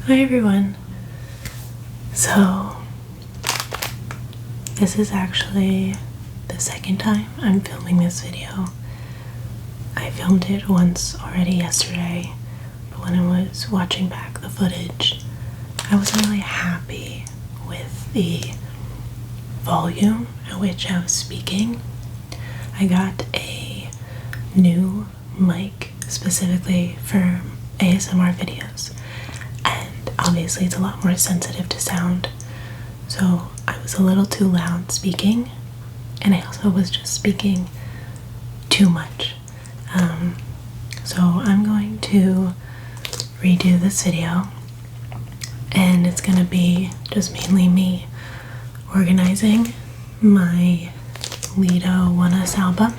Hi everyone. So this is actually the second time I'm filming this video. I filmed it once already yesterday, but when I was watching back the footage, I wasn't really happy with the volume at which I was speaking. I got a new mic specifically for ASMR videos, and obviously it's a lot more sensitive to sound, so I was a little too loud speaking, and I also was just speaking too much. So I'm going to redo this video, and it's gonna be just mainly me organizing my Leedo Oneus album,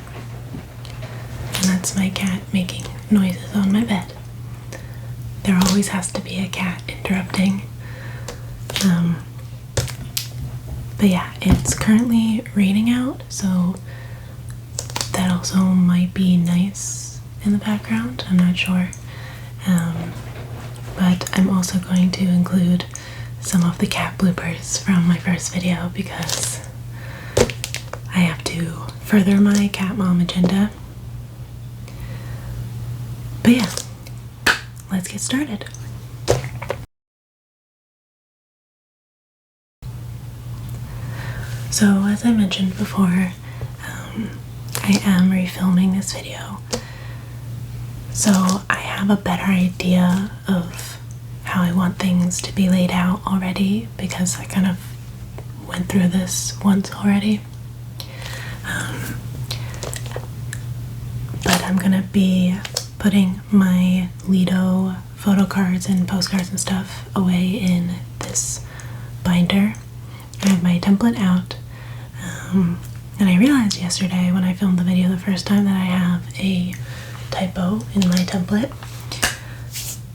and that's my cat making noises on my bed. There always has to be a cat interrupting. But yeah, it's currently raining out, so that also might be nice in the background, I'm not sure. But I'm also going to include some of the cat bloopers from my first video because I have to further my cat mom agenda. But yeah, let's get started. So as I mentioned before, I am refilming this video, so I have a better idea of how I want things to be laid out already because I kind of went through this once already. But I'm gonna be putting my Leedo photo cards and postcards and stuff away in this binder. I have my template out, and I realized yesterday when I filmed the video the first time that I have a typo in my template,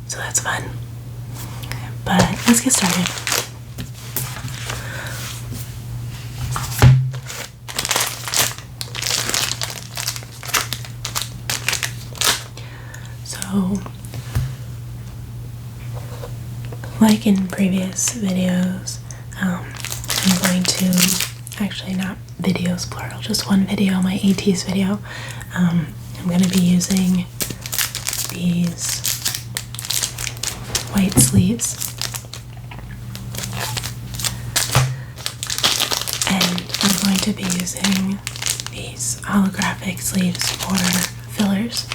so that's fun. But let's get started. So, like in previous videos, I'm going to, actually not videos plural, just one video, my ATs video. I'm going to be using these white sleeves, and I'm going to be using these holographic sleeves for fillers.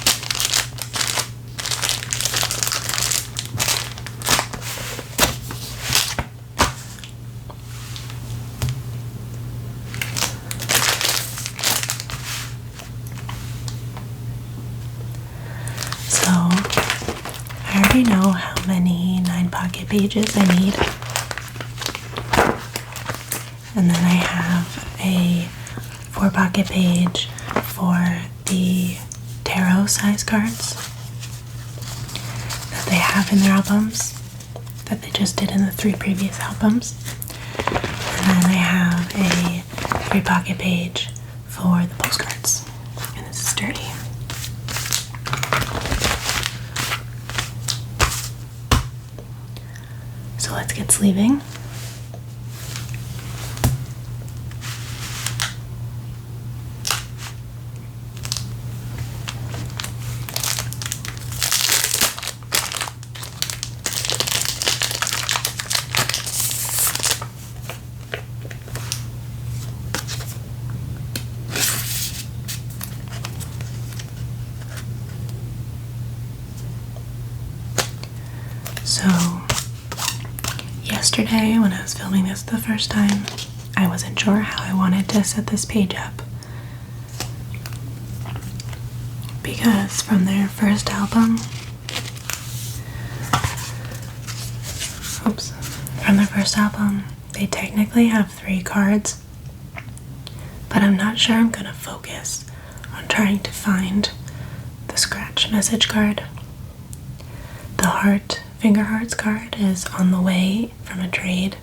So I already know how many 9 pocket pages I need, and then I have a 4 pocket page for the tarot size cards that they have in their albums, that they just did in the 3 previous albums, and then I have a 3 pocket page for the postcards, and this is sturdy. So let's get sleeving. So yesterday when I was filming this the first time, I wasn't sure how I wanted to set this page up, because from their first album, they technically have 3 cards, but I'm not sure I'm gonna focus on trying to find the scratch message card. The finger hearts card is on the way from a trade,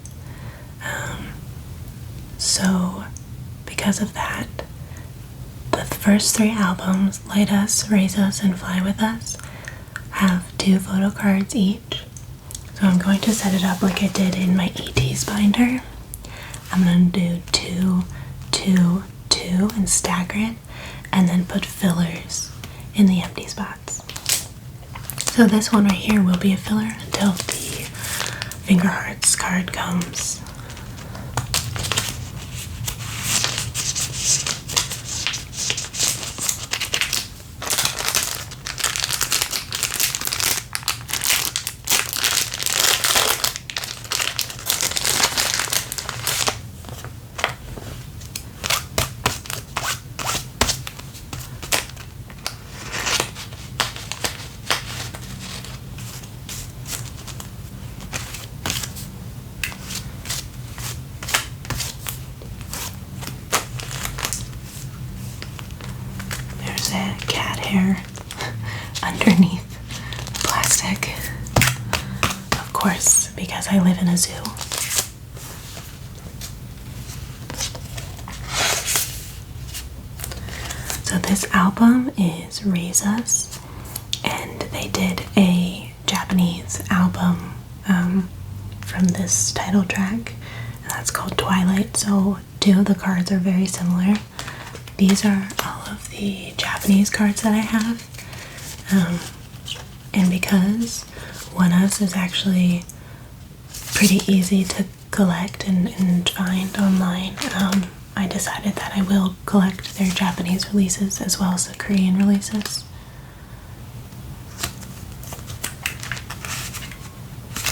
so because of that, the first 3 albums, Light Us, Raise Us, and Fly With Us, have 2 photo cards each, so So I'm going to set it up like I did in my ET's binder. I'm going to do 2, 2, 2 and stagger it, and then put fillers in the empty spots. So this one right here will be a filler until the Finger Hearts card comes. Cat hair underneath the plastic, of course, because I live in a zoo. So this album is Raise Us, and they did a Japanese album from this title track, and that's called Twilight. So 2 of the cards are very similar. These are all of the Japanese cards that I have, and because Oneus is actually pretty easy to collect and find online, I decided that I will collect their Japanese releases as well as the Korean releases.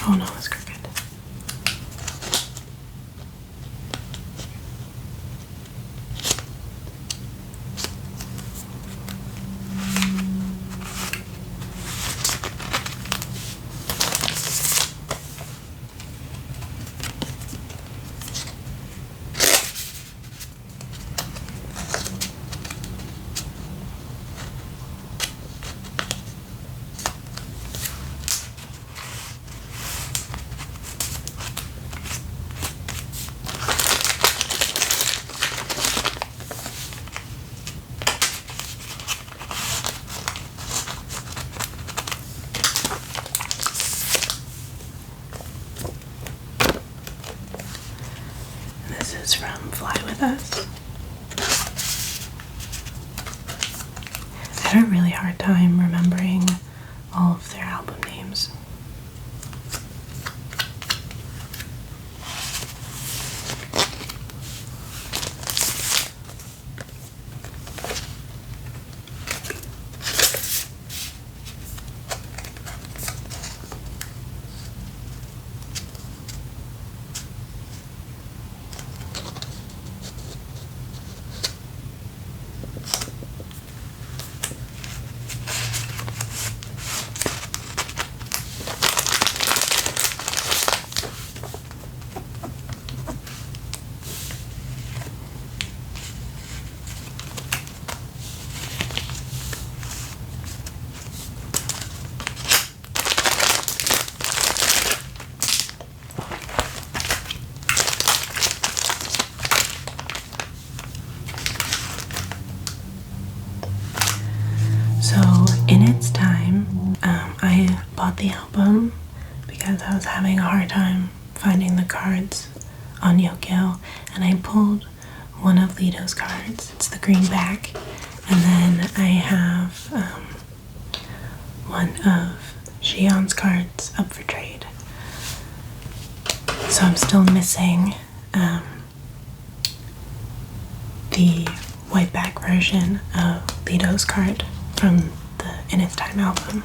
Oh no, it's crooked. This is from Fly With Us. I had a really hard time remembering all of their album names. So in its time, I bought the album because I was having a hard time finding the cards on Yokio, and I pulled one of Leedo's cards. It's the green back, and then I have one of Shion's cards up for trade. So I'm still missing the white back version of Leedo's card from the In Its Time album.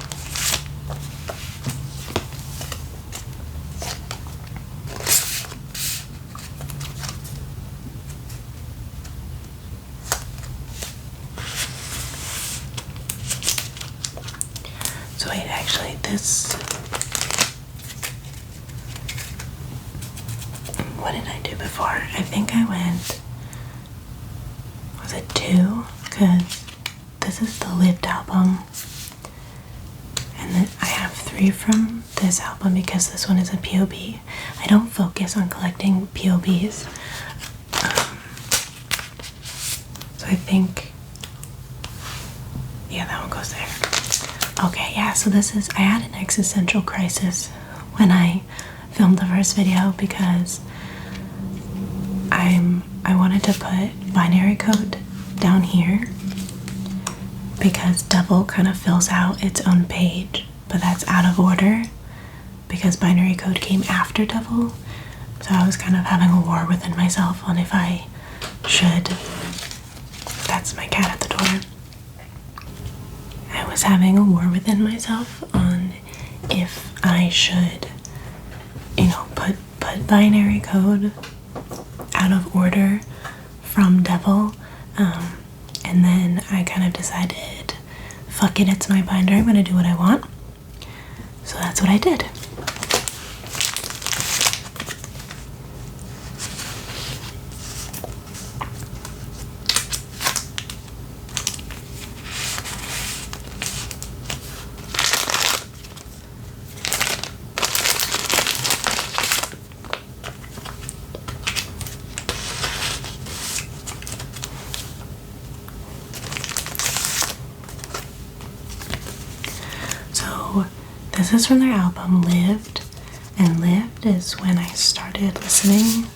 So wait, actually this, what did I do before? I think I went, was it 2? Because this is the lived album, and then I have 3 from this album because this one is a POB. I don't focus on collecting POBs, so I think, yeah, that one goes there. Okay, yeah, so this is, I had an existential crisis when I filmed the first video because I wanted to put binary code down here because Devil kind of fills out its own page, but that's out of order because binary code came after Devil. So I was kind of having a war within myself on if I should. That's my cat at the door. I was having a war within myself on if I should, put binary code out of order from Devil. And then I kind of decided, fuck it, it's my binder, I'm gonna do what I want. So that's what I did. This is from their album Lived, and Lived is when I started listening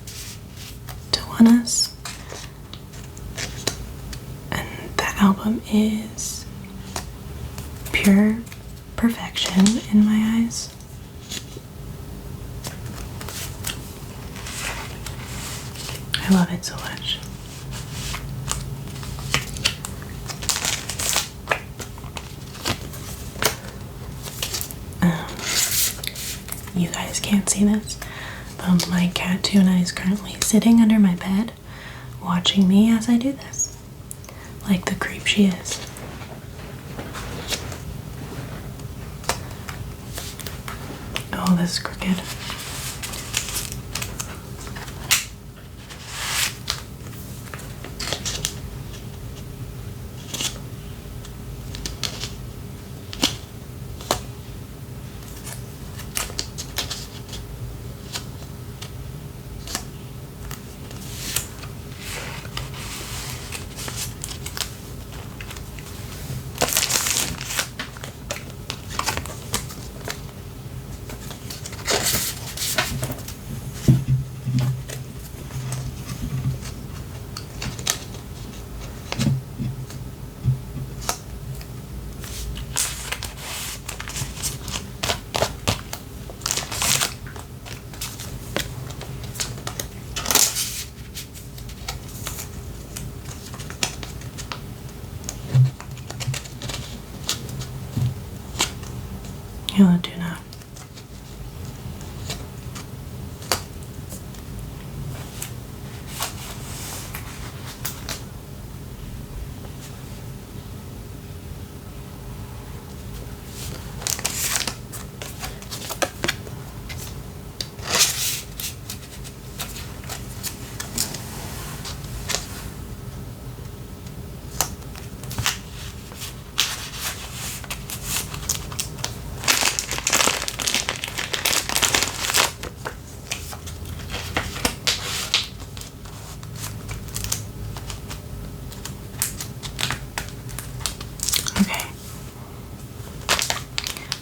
to Oneus, and that album is pure perfection in my eyes. I love it so much. You guys can't see this, but my cat Tuna is currently sitting under my bed watching me as I do this, like the creep she is. Oh, this is crooked. You'll do now.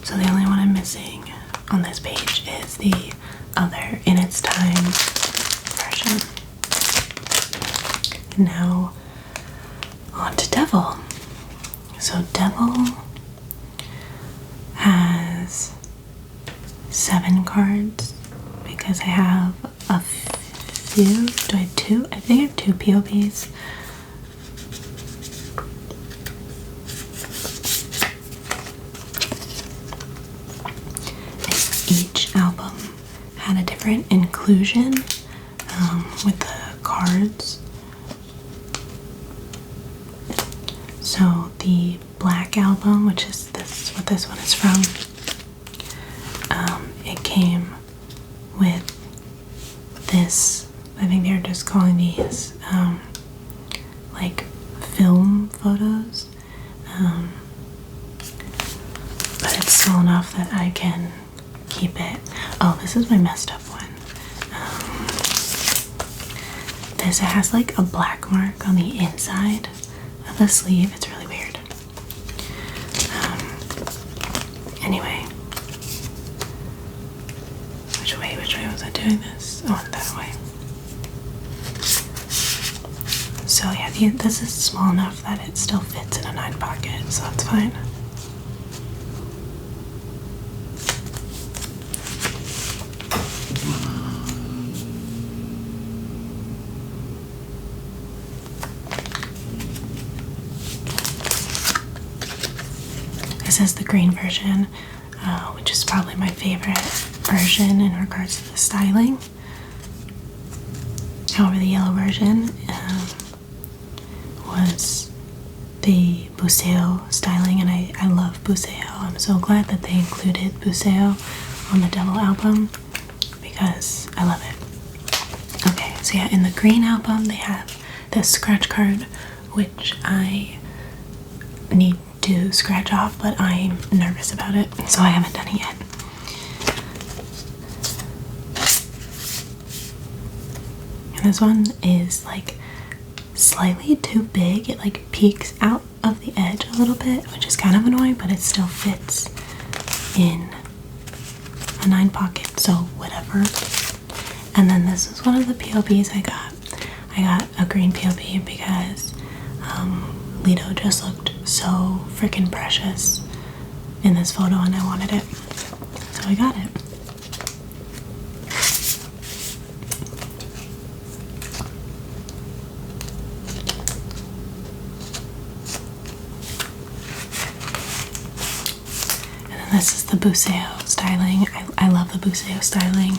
So the only one I'm missing on this page is the other In Its Time version. And now on to Devil. So Devil has 7 cards because I have a few. Do I have 2? I think I have 2 POVs. Each album had a different inclusion with the cards. So the Black album, which is what this one is from, it came with this. I think they're just calling these like film photos, but it's small enough that I can keep it. Oh, this is my messed up one. It has like a black mark on the inside of the sleeve. It's really weird. Anyway, Which way was I doing this? Oh, that way. So yeah, this is small enough that it still fits in a 9 pocket, so that's fine. This is the green version, which is probably my favorite version in regards to the styling. However, the yellow version was the Buceo styling, and I love Buceo. I'm so glad that they included Buceo on the Devil album because I love it. Okay, so yeah, in the green album they have this scratch card, which I need to scratch off, but I'm nervous about it, so I haven't done it yet. And this one is like slightly too big. It like peeks out of the edge a little bit, which is kind of annoying, but it still fits in a 9 pocket, so whatever. And then this is one of the POBs I got. I got a green POB because Leedo just looked so freaking precious in this photo and I wanted it, so I got it. And then this is the Buceo styling. I love the Buceo styling.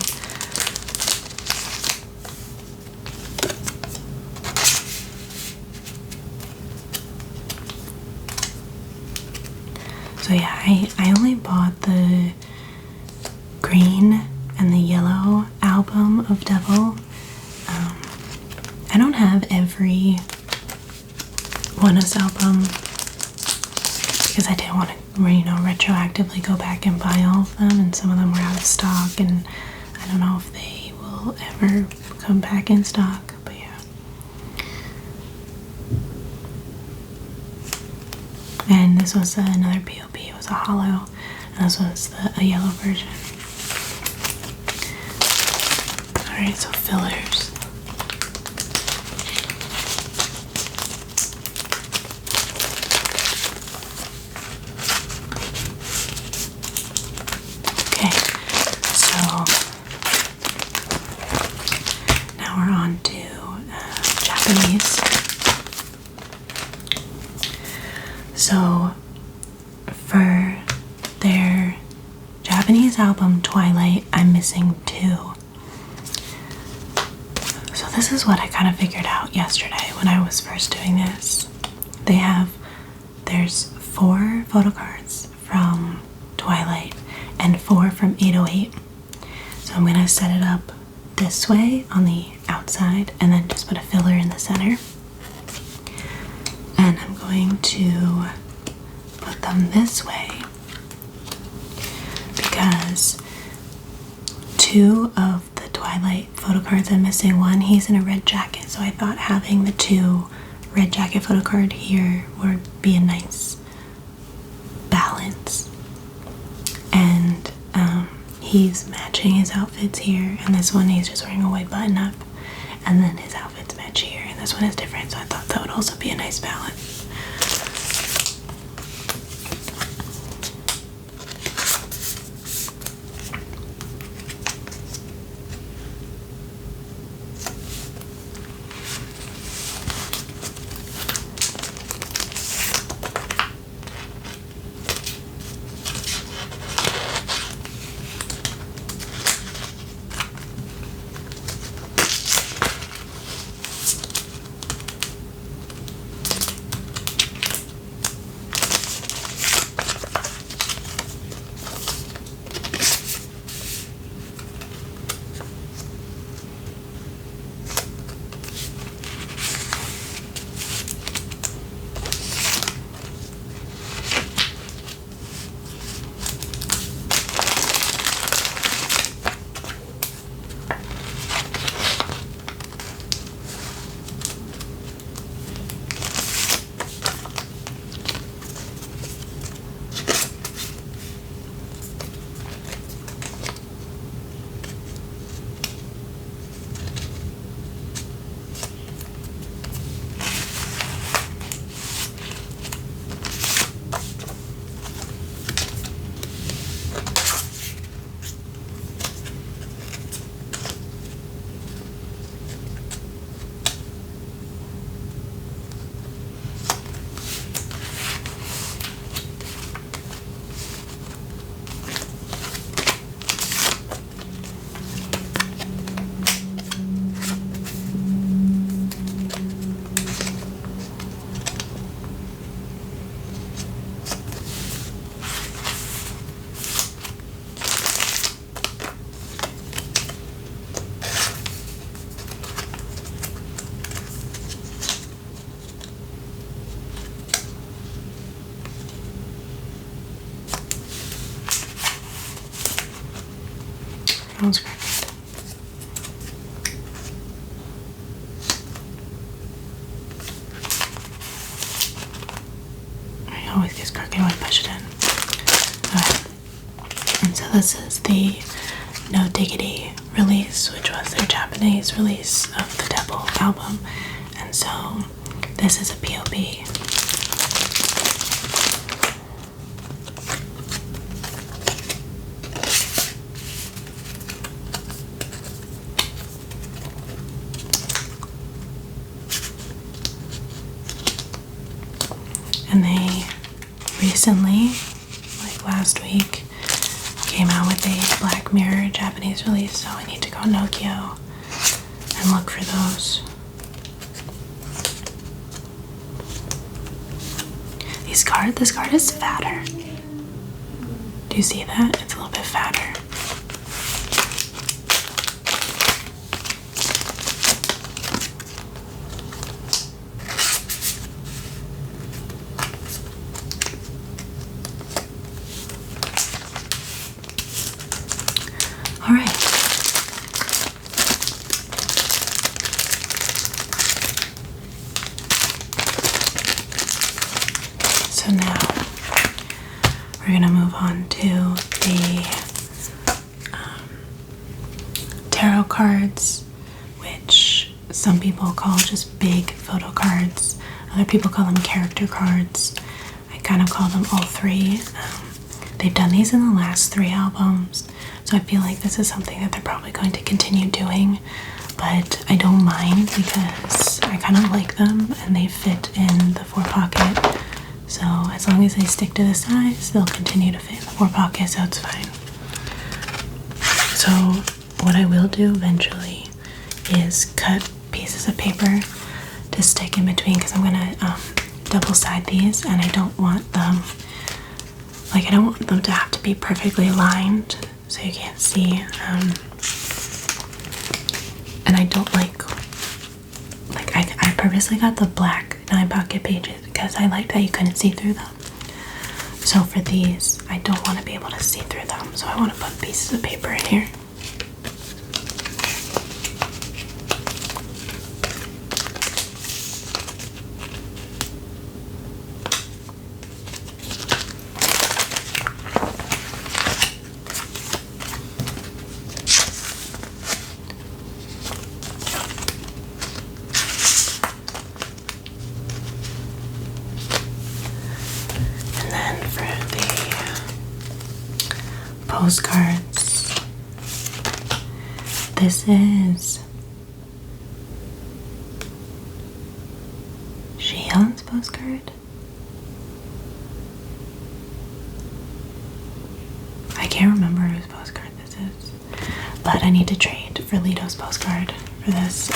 So yeah, I only bought the green and the yellow album of Devil. I don't have every Oneus album because I didn't want to, retroactively go back and buy all of them, and some of them were out of stock, and I don't know if they will ever come back in stock, but yeah. And this was another POP, it was a hollow, and this was a yellow version. Alright, so fillers. Okay, so now we're on to Japanese. So for their Japanese album Twilight, I'm missing 2. So this is what I kind of figured out yesterday when I was first doing this. There's 4 photo cards from Twilight and 4 from 808. So I'm gonna set it up this way on the outside and then just put a filler in the center. And I'm going to put them this way because 2 of the Twilight photo cards I'm missing. One, he's in a red jacket, so I thought having the 2 red jacket photo card here would be a nice balance. And he's matching his outfits here, and this one he's just wearing a white button up, and then his outfits match here, and this one is different, so I thought that would also be a nice balance. this is the No Diggity release, which was their Japanese release of the Devil album. And so this is a POP. And they recently, like last week, came out with a Black Mirror Japanese release, so I need to go Nokia and look for those. This card is fatter. Do you see that? It's a little bit fatter. All right. So now we're going to move on to the tarot cards, which some people call just big photo cards. Other people call them character cards. I kind of call them all three. They've done these in the last 3 albums, so I feel like this is something that they're probably going to continue doing, but I don't mind because I kind of like them and they fit in the 4 pocket. So as long as they stick to the size, they'll continue to fit in the 4 pocket, so it's fine. So what I will do eventually is cut pieces of paper to stick in between, because I'm going to double side these, and I don't want them to have to be perfectly lined so you can't see. And I don't like I purposely got the black 9 pocket pages because I liked that you couldn't see through them. So for these, I don't want to be able to see through them, so I want to put pieces of paper in here. Postcards. This is Xi'an's postcard. I can't remember whose postcard this is, but I need to trade for Leedo's postcard for this.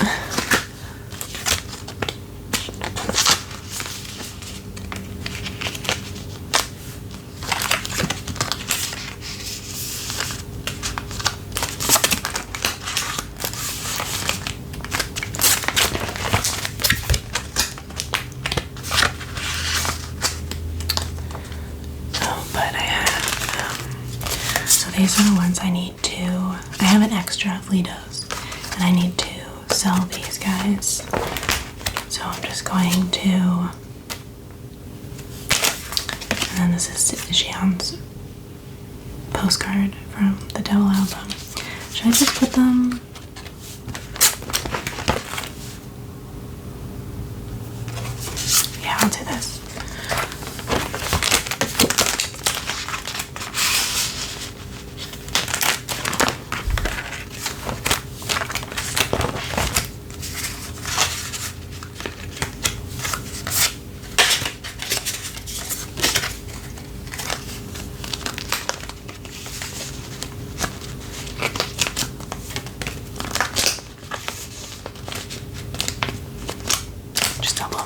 These are the ones I need to, I have an extra of Leedo's, and I need to sell these guys. So I'm just going to, and then this is Xi'an's postcard from the Devil album. Should I just put them? Yeah, I'll do this.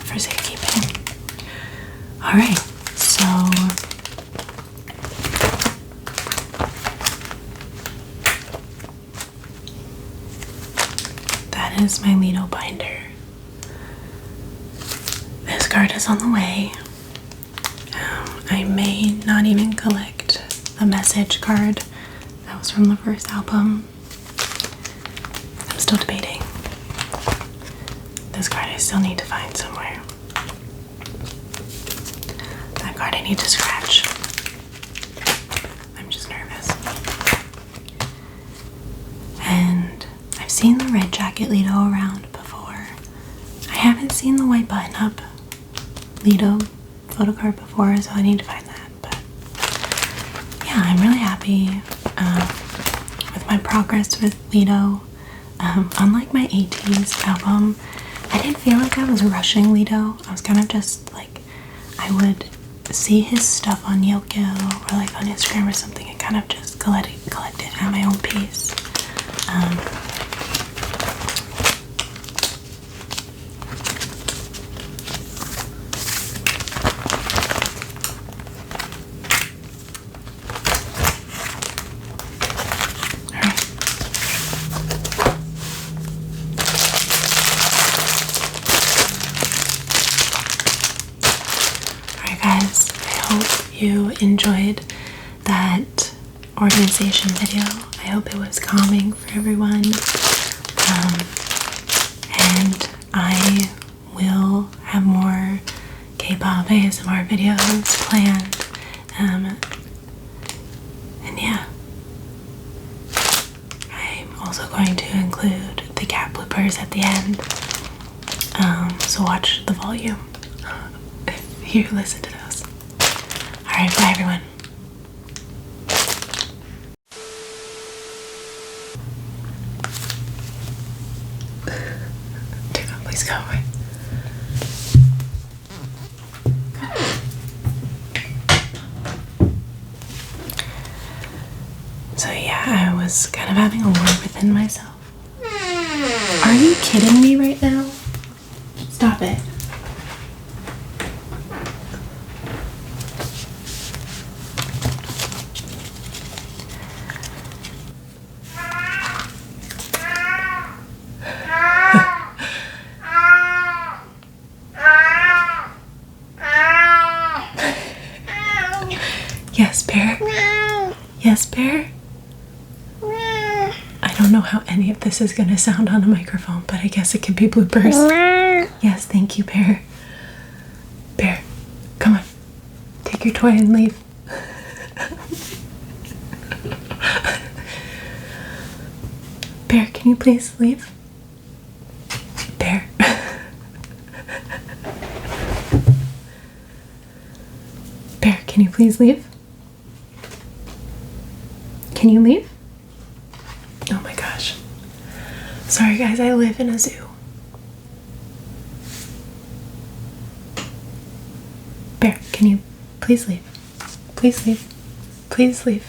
For safekeeping. Alright, so that is my Leedo binder. This card is on the way. I may not even collect the message card that was from the first album. I'm still debating. This card I still need to find somewhere. That card I need to scratch. I'm just nervous. seen the red jacket Leedo around before. I haven't seen the white button-up Leedo photo card before, so I need to find that. But yeah, I'm really happy with my progress with Leedo. Unlike my 80s album, I didn't feel like I was rushing Leedo. I was kind of just like, I would see his stuff on Yokyo or like on Instagram or something and kind of just collect it at my own pace. Guys, I hope you enjoyed that organization video. I hope it was calming for everyone. And I will have more K-pop ASMR videos planned. And yeah, I'm also going to include the cat bloopers at the end. So watch the volume if you listen to those. Alright, bye everyone. Please go away. So yeah, I was kind of having a war within myself. Are you kidding me right now? Stop it. Yes, Bear? Yes, Bear? I don't know how any of this is going to sound on a microphone, but I guess it can be bloopers. Yes, thank you, Bear. Bear, come on. Take your toy and leave. Bear, can you please leave? Bear. Bear, can you please leave? Can you leave? Oh my gosh. Sorry guys, I live in a zoo. Bear, can you please leave? Please leave. Please leave.